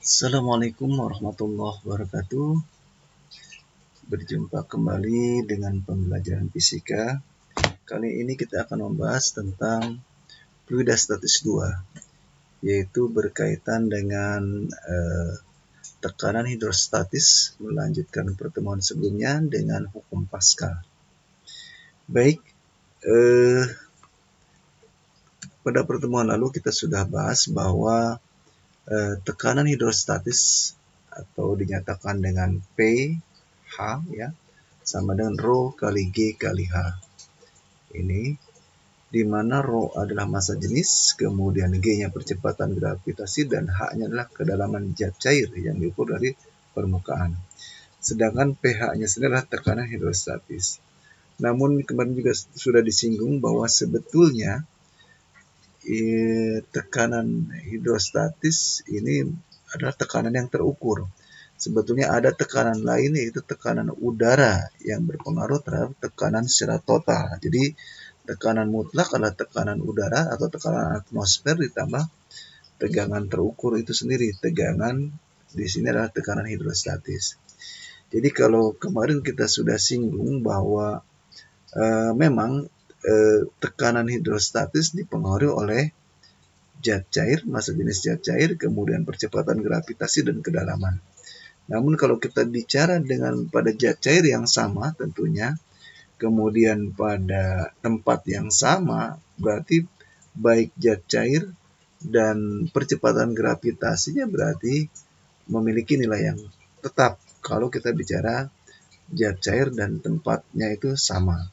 Assalamualaikum warahmatullahi wabarakatuh. Berjumpa kembali dengan pembelajaran fisika. Kali ini kita akan membahas tentang fluida statis 2, yaitu berkaitan dengan tekanan hidrostatis, melanjutkan pertemuan sebelumnya dengan hukum Pascal. Baik, pada pertemuan lalu kita sudah bahas bahwa tekanan hidrostatis atau dinyatakan dengan PH ya sama dengan Rho kali G kali H. Ini di mana Rho adalah massa jenis, kemudian G-nya percepatan gravitasi dan H-nya adalah kedalaman zat cair yang diukur dari permukaan. Sedangkan pH-nya sendiri adalah tekanan hidrostatis. Namun kemarin juga sudah disinggung bahwa sebetulnya tekanan hidrostatis ini adalah tekanan yang terukur. Sebetulnya ada tekanan lain, yaitu tekanan udara yang berpengaruh terhadap tekanan secara total. Jadi tekanan mutlak adalah tekanan udara atau tekanan atmosfer ditambah tegangan terukur itu sendiri. Tegangan di sini adalah tekanan hidrostatis. Jadi kalau kemarin kita sudah singgung bahwa memang tekanan hidrostatis dipengaruhi oleh zat cair, massa jenis zat cair, kemudian percepatan gravitasi dan kedalaman. Namun kalau kita bicara dengan pada zat cair yang sama tentunya, kemudian pada tempat yang sama, berarti baik zat cair dan percepatan gravitasinya berarti memiliki nilai yang tetap kalau kita bicara zat cair dan tempatnya itu sama.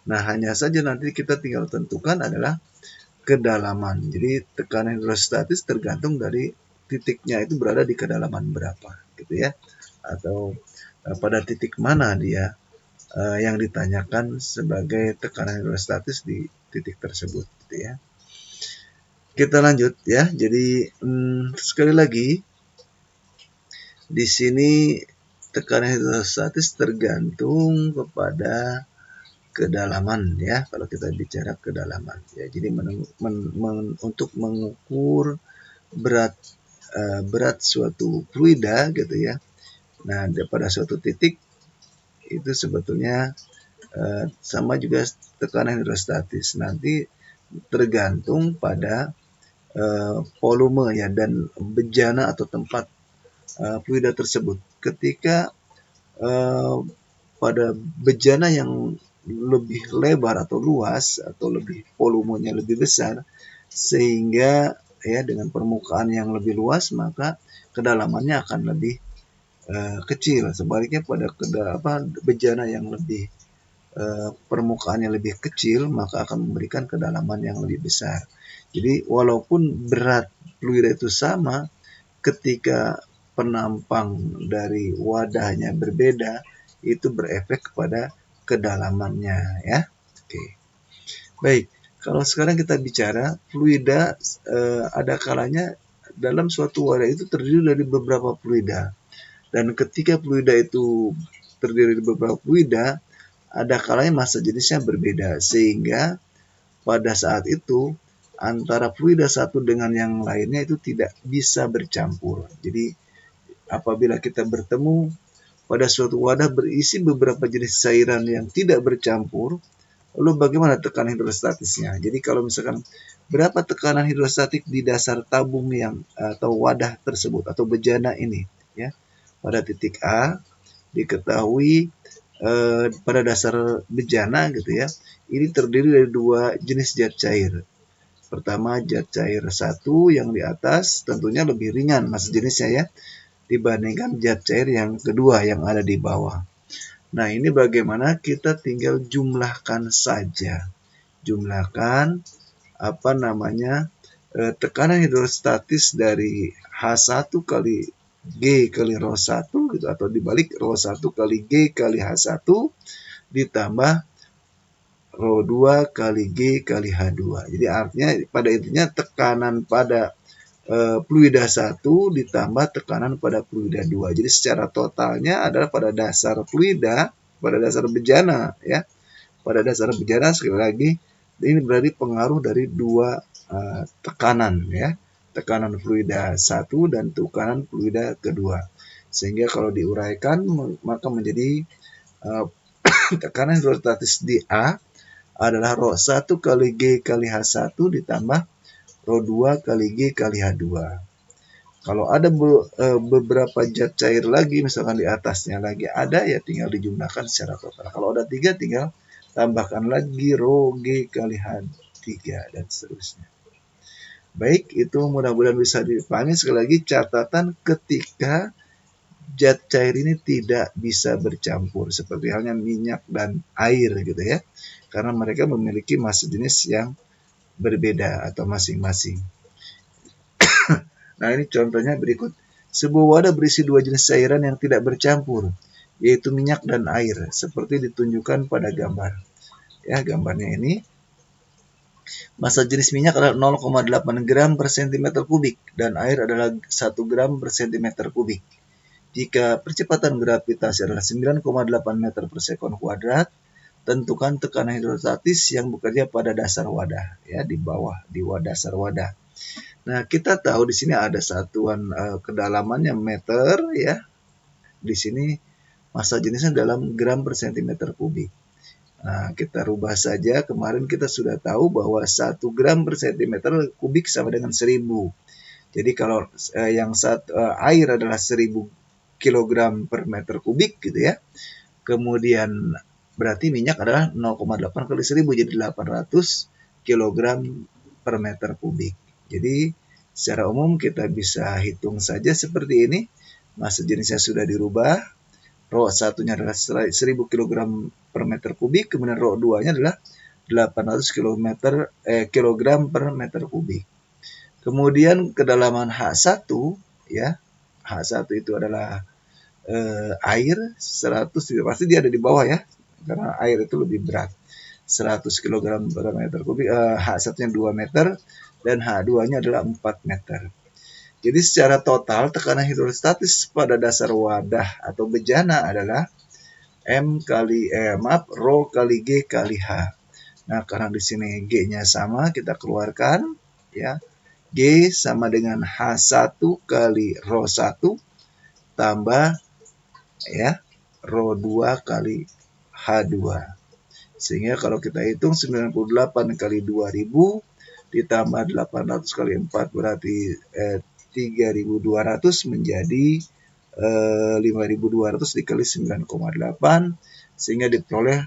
Nah, hanya saja nanti kita tinggal tentukan adalah kedalaman. Jadi tekanan hidrostatis tergantung dari titiknya itu berada di kedalaman berapa, gitu ya, atau pada titik mana dia yang ditanyakan sebagai tekanan hidrostatis di titik tersebut, gitu ya. Kita lanjut ya. Jadi sekali lagi di sini tekanan hidrostatis tergantung kepada kedalaman ya, kalau kita bicara kedalaman ya. Jadi untuk mengukur berat suatu fluida gitu ya. Nah, pada suatu titik itu sebetulnya sama juga tekanan hidrostatis. Nanti tergantung pada volume ya dan bejana atau tempat fluida tersebut. Ketika pada bejana yang lebih lebar atau luas atau lebih volumenya lebih besar, sehingga ya dengan permukaan yang lebih luas maka kedalamannya akan lebih kecil. Sebaliknya pada bejana yang lebih permukaannya lebih kecil maka akan memberikan kedalaman yang lebih besar. Jadi walaupun berat fluida itu sama, ketika penampang dari wadahnya berbeda, itu berefek kepada kedalamannya ya. Oke. Baik, kalau sekarang kita bicara fluida, ada kalanya dalam suatu wadah itu terdiri dari beberapa fluida. Dan ketika fluida itu terdiri dari beberapa fluida, ada kalanya massa jenisnya berbeda, sehingga pada saat itu antara fluida satu dengan yang lainnya itu tidak bisa bercampur. Jadi apabila kita bertemu pada suatu wadah berisi beberapa jenis cairan yang tidak bercampur, lalu bagaimana tekanan hidrostatisnya? Jadi kalau misalkan berapa tekanan hidrostatik di dasar tabung yang atau wadah tersebut atau bejana ini ya. Pada titik A diketahui pada dasar bejana gitu ya, ini terdiri dari dua jenis zat cair. Pertama zat cair 1 yang di atas tentunya lebih ringan massa jenisnya ya dibandingkan zat cair yang kedua yang ada di bawah. Nah, ini bagaimana kita tinggal jumlahkan saja. Jumlahkan tekanan hidrostatis dari H1 kali G kali Rho 1 gitu, atau dibalik Rho 1 kali G kali H1 ditambah Rho 2 kali G kali H2. Jadi artinya pada intinya tekanan pada fluida 1 ditambah tekanan pada fluida 2. Jadi secara totalnya adalah pada dasar fluida, pada dasar bejana ya. Pada dasar bejana sekali lagi ini berarti pengaruh dari dua tekanan ya. tekanan fluida 1 dan tekanan fluida kedua. Sehingga kalau diuraikan maka menjadi tekanan hidrostatis di A adalah rho 1 kali G kali H1 ditambah rho 2 kali G kali H2. Kalau ada beberapa zat cair lagi, misalkan di atasnya lagi ada, ya tinggal dijumlahkan secara total. Kalau ada 3, tinggal tambahkan lagi rho G kali H3 dan seterusnya. Baik, itu mudah-mudahan bisa dipahami. Sekali lagi, catatan ketika zat cair ini tidak bisa bercampur, seperti halnya minyak dan air gitu ya, karena mereka memiliki massa jenis yang berbeda atau masing-masing. Nah, ini contohnya berikut. Sebuah wadah berisi dua jenis cairan yang tidak bercampur, yaitu minyak dan air, seperti ditunjukkan pada gambar. Ya, gambarnya ini. Massa jenis minyak adalah 0,8 gram per cm kubik dan air adalah 1 gram per cm kubik. Jika percepatan gravitasi adalah 9,8 meter per sekon kuadrat, tentukan tekanan hidrostatis yang bekerja pada dasar wadah, ya, di bawah, di dasar wadah. Nah, kita tahu di sini ada satuan kedalamannya meter, ya. Di sini massa jenisnya dalam gram per centimeter kubik. Nah, kita rubah saja. Kemarin kita sudah tahu bahwa 1 gram per centimeter kubik sama dengan 1000. Jadi kalau air adalah 1000 kilogram per meter kubik gitu ya. Kemudian berarti minyak adalah 0,8 kali 1000, jadi 800 kilogram per meter kubik. Jadi secara umum kita bisa hitung saja seperti ini. Massa jenisnya sudah dirubah. Rho 1-nya adalah 1000 kg per meter kubik, kemudian Rho 2-nya adalah 800 kilogram per meter kubik. Kemudian kedalaman H1, ya. H1 itu adalah air 100, pasti dia ada di bawah ya, karena air itu lebih berat. 100 kg per meter kubik, H1-nya 2 meter dan H2-nya adalah 4 meter. Jadi secara total tekanan hidrostatis pada dasar wadah atau bejana adalah rho kali G kali H. Nah, karena di sini G-nya sama, kita keluarkan ya. G sama dengan H1 kali rho 1 tambah ya rho 2 kali H2. Sehingga kalau kita hitung 98 kali 2000 ditambah 800 kali 4 berarti 3200 menjadi 5200 dikali 9,8 sehingga diperoleh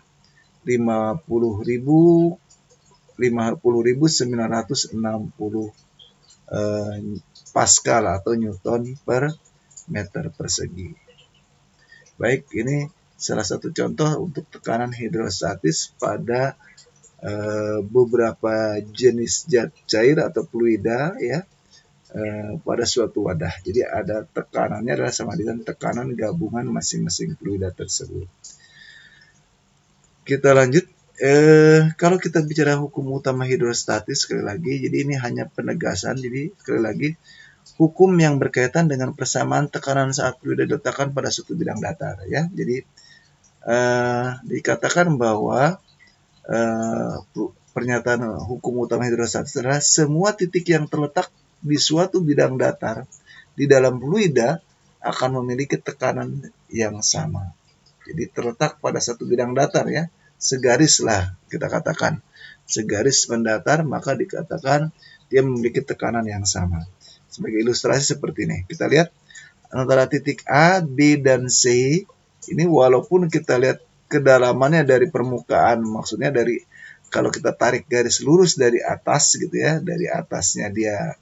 50.960 Pascal atau Newton per meter persegi. Baik, ini salah satu contoh untuk tekanan hidrostatis pada beberapa jenis zat cair atau fluida ya pada suatu wadah. Jadi ada tekanannya adalah sama dengan tekanan gabungan masing-masing fluida tersebut. Kita lanjut. Kalau kita bicara hukum utama hidrostatis, sekali lagi, jadi ini hanya penegasan. Jadi sekali lagi, hukum yang berkaitan dengan persamaan tekanan saat fluida diletakkan pada suatu bidang datar. Ya, jadi dikatakan bahwa pernyataan hukum utama hidrostatis adalah semua titik yang terletak di suatu bidang datar di dalam fluida akan memiliki tekanan yang sama. Jadi terletak pada satu bidang datar ya, segaris lah kita katakan, segaris mendatar, maka dikatakan dia memiliki tekanan yang sama. Sebagai ilustrasi seperti ini, kita lihat antara titik A, B, dan C ini walaupun kita lihat kedalamannya dari permukaan, maksudnya dari kalau kita tarik garis lurus dari atas gitu ya, dari atasnya dia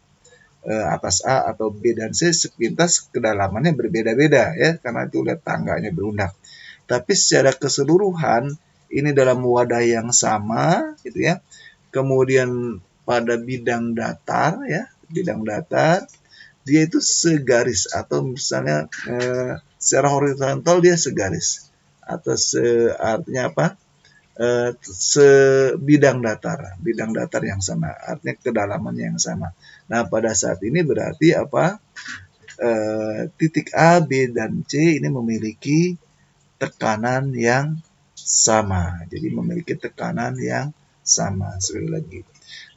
atas A atau B dan C sepintas kedalamannya berbeda-beda ya, karena itu lihat tangganya berundak. Tapi secara keseluruhan ini dalam wadah yang sama gitu ya. Kemudian pada bidang datar ya, bidang datar dia itu segaris atau misalnya secara horizontal dia segaris atau artinya apa? Sebidang datar yang sama, artinya kedalamannya yang sama. Nah, pada saat ini berarti apa? Titik A, B, dan C ini memiliki tekanan yang sama. Jadi memiliki tekanan yang sama sekali lagi.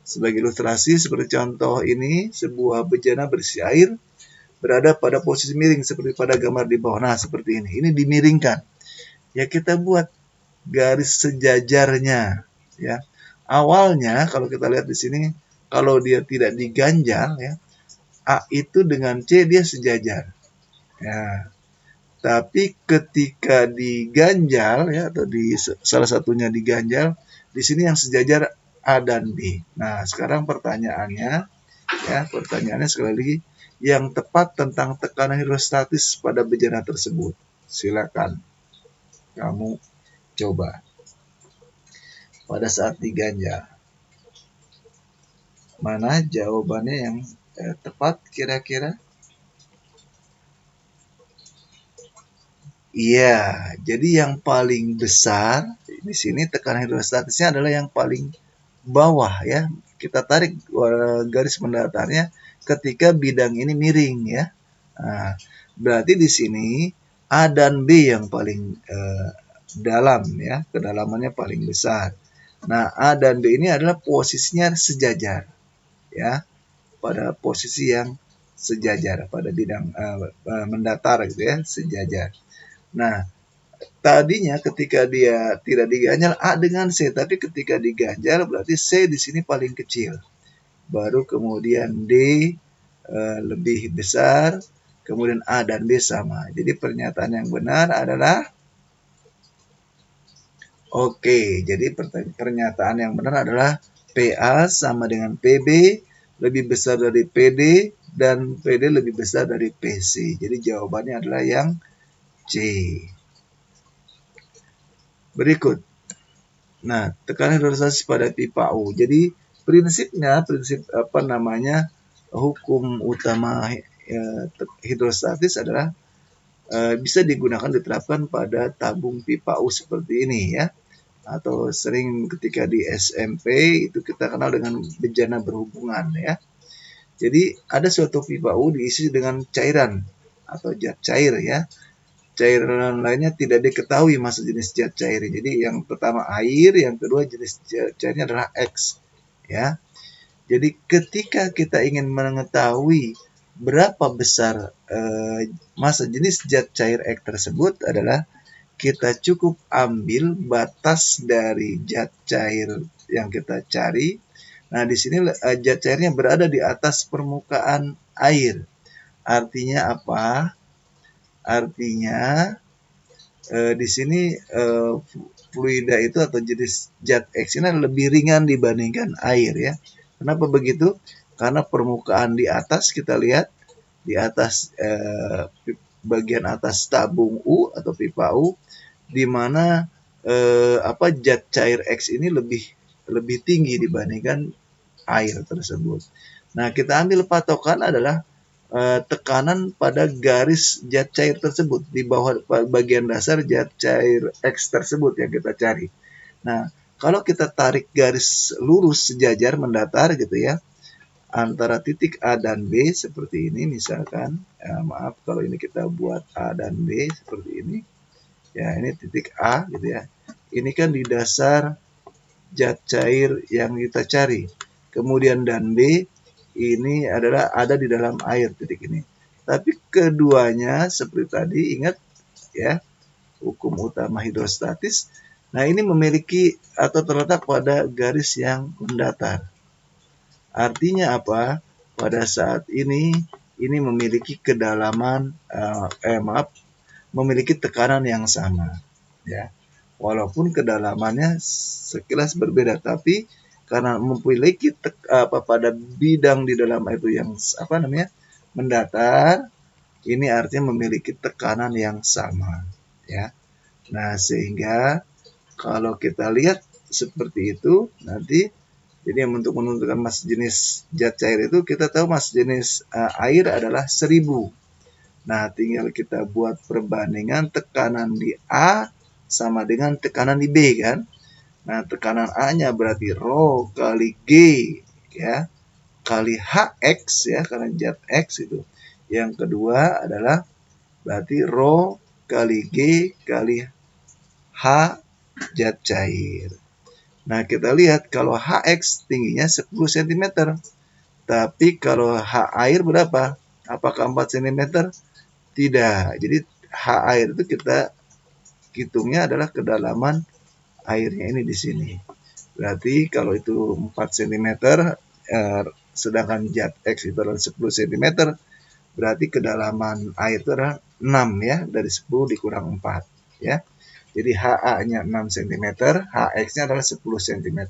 Sebagai ilustrasi seperti contoh ini, sebuah bejana berisi air berada pada posisi miring seperti pada gambar di bawah. Nah, seperti ini. Ini dimiringkan. Ya, kita buat garis sejajarnya, ya. Awalnya kalau kita lihat di sini, kalau dia tidak diganjal, ya, A itu dengan C dia sejajar. Ya. Tapi ketika diganjal, ya, atau di salah satunya diganjal, di sini yang sejajar A dan B. Nah, sekarang pertanyaannya sekali lagi, yang tepat tentang tekanan hidrostatis pada bejana tersebut. Silakan kamu coba pada saat diganjal. Mana jawabannya yang tepat kira-kira? Iya, jadi yang paling besar di sini tekanan hidrostatisnya adalah yang paling bawah, ya. Kita tarik garis mendatarnya ketika bidang ini miring, ya. Nah, berarti di sini A dan B yang paling dalam, ya, kedalamannya paling besar. Nah, A dan B ini adalah posisinya sejajar, ya, pada posisi yang sejajar pada bidang mendatar gitu, ya, sejajar. Nah, tadinya ketika dia tidak diganjal A dengan C, tapi ketika diganjal berarti C di sini paling kecil. Baru kemudian D lebih besar, kemudian A dan B sama. Jadi pernyataan yang benar adalah oke. Jadi pernyataan yang benar adalah PA sama dengan PB lebih besar dari PD dan PD lebih besar dari PC. Jadi jawabannya adalah yang C. Berikut. Nah, tekanan hidrostatis pada pipa U. Jadi prinsip hukum utama hidrostatis adalah bisa digunakan diterapkan pada tabung pipa U seperti ini, ya. Atau sering ketika di SMP itu kita kenal dengan bejana berhubungan, ya. Jadi ada suatu pipa U diisi dengan cairan atau zat cair, ya. Cairan lainnya tidak diketahui masa jenis zat cair. Jadi yang pertama air, yang kedua jenis cairnya adalah X, ya. Jadi ketika kita ingin mengetahui berapa besar masa jenis zat cair X tersebut adalah kita cukup ambil batas dari zat cair yang kita cari. Nah, di sini zat cairnya berada di atas permukaan air. Artinya apa? Artinya di sini fluida itu atau jenis zat X ini lebih ringan dibandingkan air, ya. Kenapa begitu? Karena permukaan di atas kita lihat di atas bagian atas tabung U atau pipa U, di mana zat cair X ini lebih tinggi dibandingkan air tersebut. Nah, kita ambil patokan adalah tekanan pada garis zat cair tersebut di bawah bagian dasar zat cair X tersebut yang kita cari. Nah, kalau kita tarik garis lurus sejajar mendatar gitu, ya, antara titik A dan B seperti ini misalkan, maaf kalau ini kita buat A dan B seperti ini, ya, ini titik A gitu, ya. Ini kan di dasar zat cair yang kita cari. Kemudian dan B ini adalah ada di dalam air titik ini. Tapi keduanya seperti tadi ingat, ya, hukum utama hidrostatis. Nah, ini memiliki atau terletak pada garis yang mendatar. Artinya apa? Pada saat ini memiliki kedalaman memiliki tekanan yang sama, ya. Walaupun kedalamannya sekilas berbeda, tapi karena memiliki pada bidang di dalam itu yang mendatar, ini artinya memiliki tekanan yang sama, ya. Nah, sehingga kalau kita lihat seperti itu nanti, jadi untuk menentukan massa jenis zat cair itu kita tahu massa jenis air adalah 1000. Nah, tinggal kita buat perbandingan tekanan di A sama dengan tekanan di B, kan. Nah, tekanan A-nya berarti Rho kali G, ya, kali HX, ya, karena zat X itu. Yang kedua adalah berarti Rho kali G kali H zat cair. Nah, kita lihat kalau Hx tingginya 10 cm. Tapi kalau H air berapa? Apakah 4 cm? Tidak. Jadi H air itu kita hitungnya adalah kedalaman airnya ini di sini. Berarti kalau itu 4 cm, sedangkan zat X itu adalah 10 cm, berarti kedalaman air itu adalah 6 ya, dari 10 dikurang 4 ya. Jadi HA-nya 6 cm, HX-nya adalah 10 cm.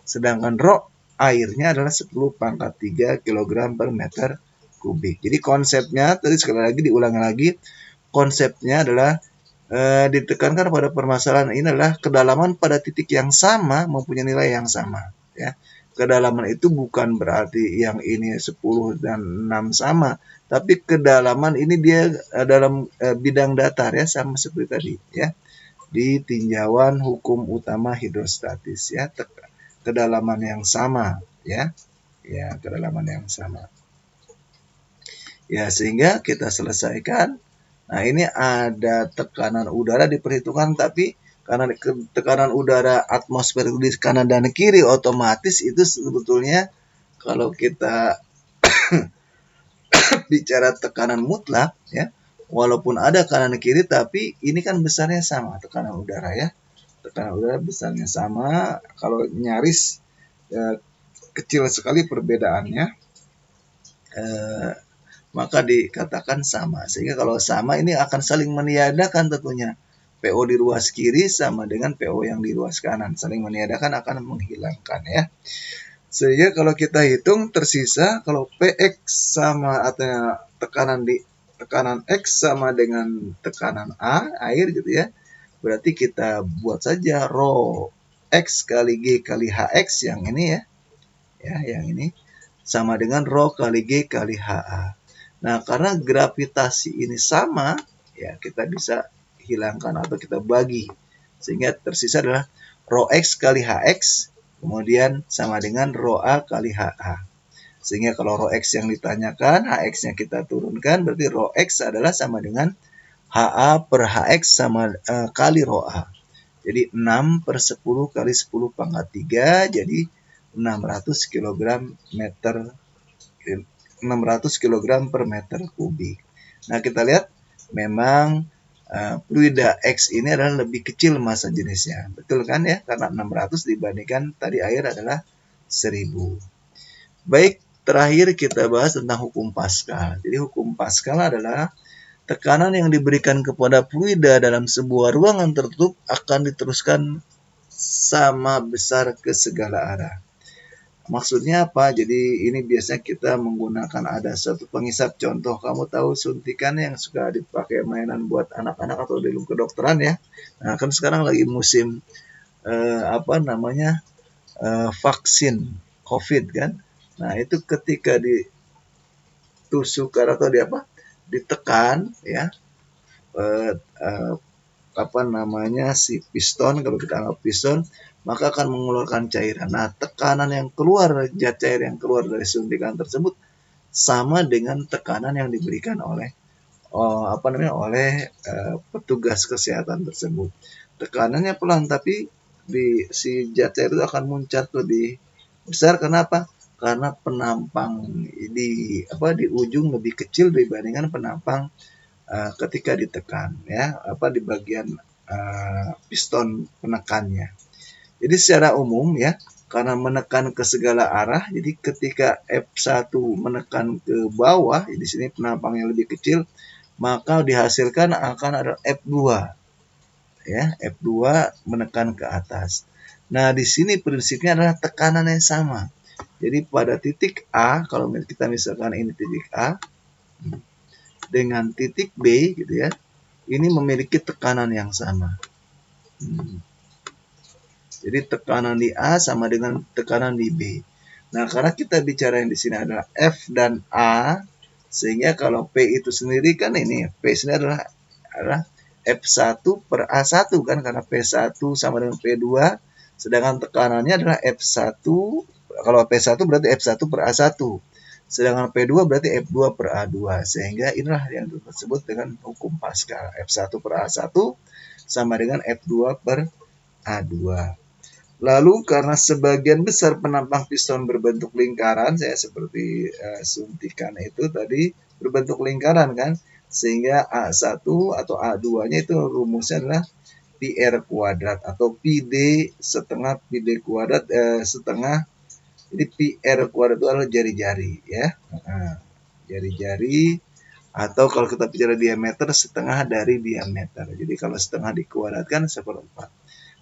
Sedangkan rho airnya adalah 10 pangkat 3 kg per meter kubik. Jadi konsepnya, tadi sekali lagi diulangi lagi, konsepnya adalah ditekankan pada permasalahan ini adalah kedalaman pada titik yang sama mempunyai nilai yang sama ya. Kedalaman itu bukan berarti yang ini 10 dan 6 sama, tapi kedalaman ini dia dalam bidang datar ya, sama seperti tadi ya. Di tinjauan hukum utama hidrostatis ya, kedalaman yang sama ya. Ya, kedalaman yang sama. Ya, sehingga kita selesaikan. Nah, ini ada tekanan udara diperhitungkan, tapi karena tekanan udara atmosfer di kanan dan kiri, otomatis itu sebetulnya kalau kita bicara tekanan mutlak ya, walaupun ada kanan kiri, tapi ini kan besarnya sama tekanan udara ya. Tekanan udara besarnya sama, kalau nyaris kecil sekali perbedaannya, maka dikatakan sama. Sehingga kalau sama ini akan saling meniadakan tentunya. PO di ruas kiri sama dengan PO yang di ruas kanan. Saling meniadakan akan menghilangkan ya. Sehingga kalau kita hitung tersisa kalau PX sama atau tekanan X sama dengan tekanan A, air gitu ya. Berarti kita buat saja rho X kali G kali HX yang ini ya. Ya, yang ini sama dengan rho kali G kali HA. Nah, karena gravitasi ini sama, ya kita bisa hilangkan atau kita bagi. Sehingga tersisa adalah rho X kali HX, kemudian sama dengan rho A kali HA. Sehingga kalau rho X yang ditanyakan, HX-nya kita turunkan, berarti rho X adalah sama dengan HA per HX sama kali rho A. Jadi 6 per 10 kali 10 pangkat 3, jadi 600 kg 600 kg per meter kubik. Nah, kita lihat memang fluida X ini adalah lebih kecil massa jenisnya. Betul kan ya? Karena 600 dibandingkan tadi air adalah 1000. Baik, terakhir kita bahas tentang hukum Pascal. Jadi hukum Pascal adalah tekanan yang diberikan kepada fluida dalam sebuah ruangan tertutup akan diteruskan sama besar ke segala arah. Maksudnya apa? Jadi ini biasanya kita menggunakan ada satu pengisap. Contoh, kamu tahu suntikan yang suka dipakai mainan buat anak-anak atau di ilmu kedokteran ya. Nah, kan sekarang lagi musim vaksin COVID kan. Nah, itu ketika ditusukkan atau ditekan ya, si piston, kalau kita anggap piston, maka akan mengeluarkan cairan. Nah, tekanan yang keluar, zat cair yang keluar dari suntikan tersebut sama dengan tekanan yang diberikan oleh petugas kesehatan tersebut. Tekanannya pelan, tapi si zat cair itu akan muncat lebih besar. Kenapa? Karena penampang di ujung lebih kecil dibandingkan penampang ketika ditekan ya, di bagian piston penekannya. Jadi secara umum ya, karena menekan ke segala arah, jadi ketika F1 menekan ke bawah, di sini penampangnya lebih kecil, maka dihasilkan akan ada F2 ya, F2 menekan ke atas. Nah, di sini prinsipnya adalah tekanan yang sama. Jadi pada titik A, kalau kita misalkan ini titik A dengan titik B gitu ya, ini memiliki tekanan yang sama. Jadi tekanan di A sama dengan tekanan di B. Nah, karena kita bicara yang di sini adalah F dan A, sehingga kalau P itu sendiri kan ini, P sendiri adalah F1 per A1 kan, karena P1 sama dengan P2, sedangkan tekanannya adalah F1, kalau P1 berarti F1 per A1, sedangkan P2 berarti F2 per A2, sehingga inilah yang disebut dengan hukum Pascal. F1 per A1 sama dengan F2 per A2. Lalu karena sebagian besar penampang piston berbentuk lingkaran, saya seperti suntikan itu tadi berbentuk lingkaran kan, sehingga A1 atau A2-nya itu rumusnya adalah pi R kuadrat atau pi D setengah pi D kuadrat setengah. Jadi pi R kuadrat itu adalah jari-jari ya. Jari-jari atau kalau kita bicara diameter setengah dari diameter. Jadi kalau setengah dikuadratkan seperempat.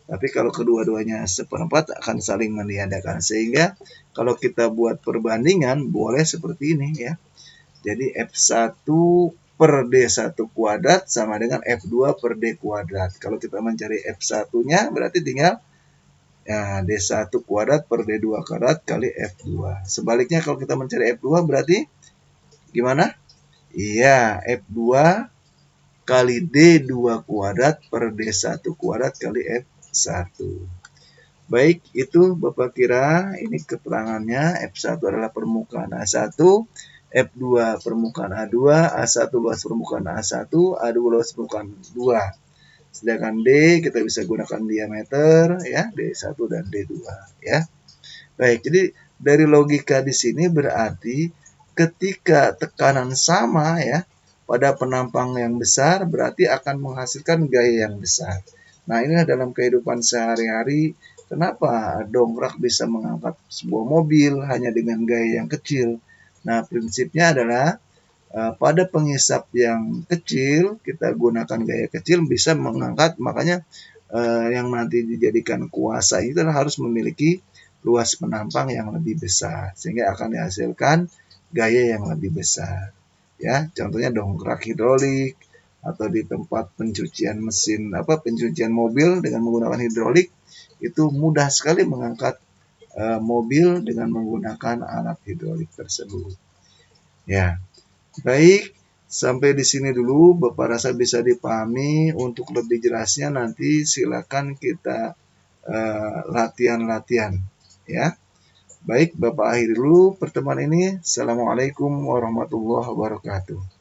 Tapi kalau kedua-duanya seperempat akan saling meniadakan. Sehingga kalau kita buat perbandingan boleh seperti ini ya. Jadi F1 per D1 kuadrat sama dengan F2 per D kuadrat. Kalau kita mencari F1-nya berarti tinggal ya, D1 kuadrat per D2 kuadrat kali F2. Sebaliknya kalau kita mencari F2 berarti gimana? Iya, F2 kali D2 kuadrat per D1 kuadrat kali F1. Baik, itu Bapak kira ini keterangannya. F1 adalah permukaan A1, F2 permukaan A2, A1 luas permukaan A1, A2 luas permukaan 2. Sedangkan D kita bisa gunakan diameter ya, D1 dan D2 ya. Baik, jadi dari logika di sini berarti ketika tekanan sama ya pada penampang yang besar berarti akan menghasilkan gaya yang besar. Nah, inilah dalam kehidupan sehari-hari kenapa dongkrak bisa mengangkat sebuah mobil hanya dengan gaya yang kecil. Nah, prinsipnya adalah pada pengisap yang kecil kita gunakan gaya kecil bisa mengangkat, makanya yang nanti dijadikan kuasa itu harus memiliki luas penampang yang lebih besar sehingga akan dihasilkan gaya yang lebih besar ya. Contohnya dongkrak hidrolik atau di tempat pencucian mesin pencucian mobil dengan menggunakan hidrolik itu mudah sekali mengangkat mobil dengan menggunakan alat hidrolik tersebut ya. Baik, sampai di sini dulu Bapak rasa bisa dipahami. Untuk lebih jelasnya nanti silakan kita latihan-latihan ya. Baik, Bapak akhiri dulu pertemuan ini. Assalamualaikum warahmatullahi wabarakatuh.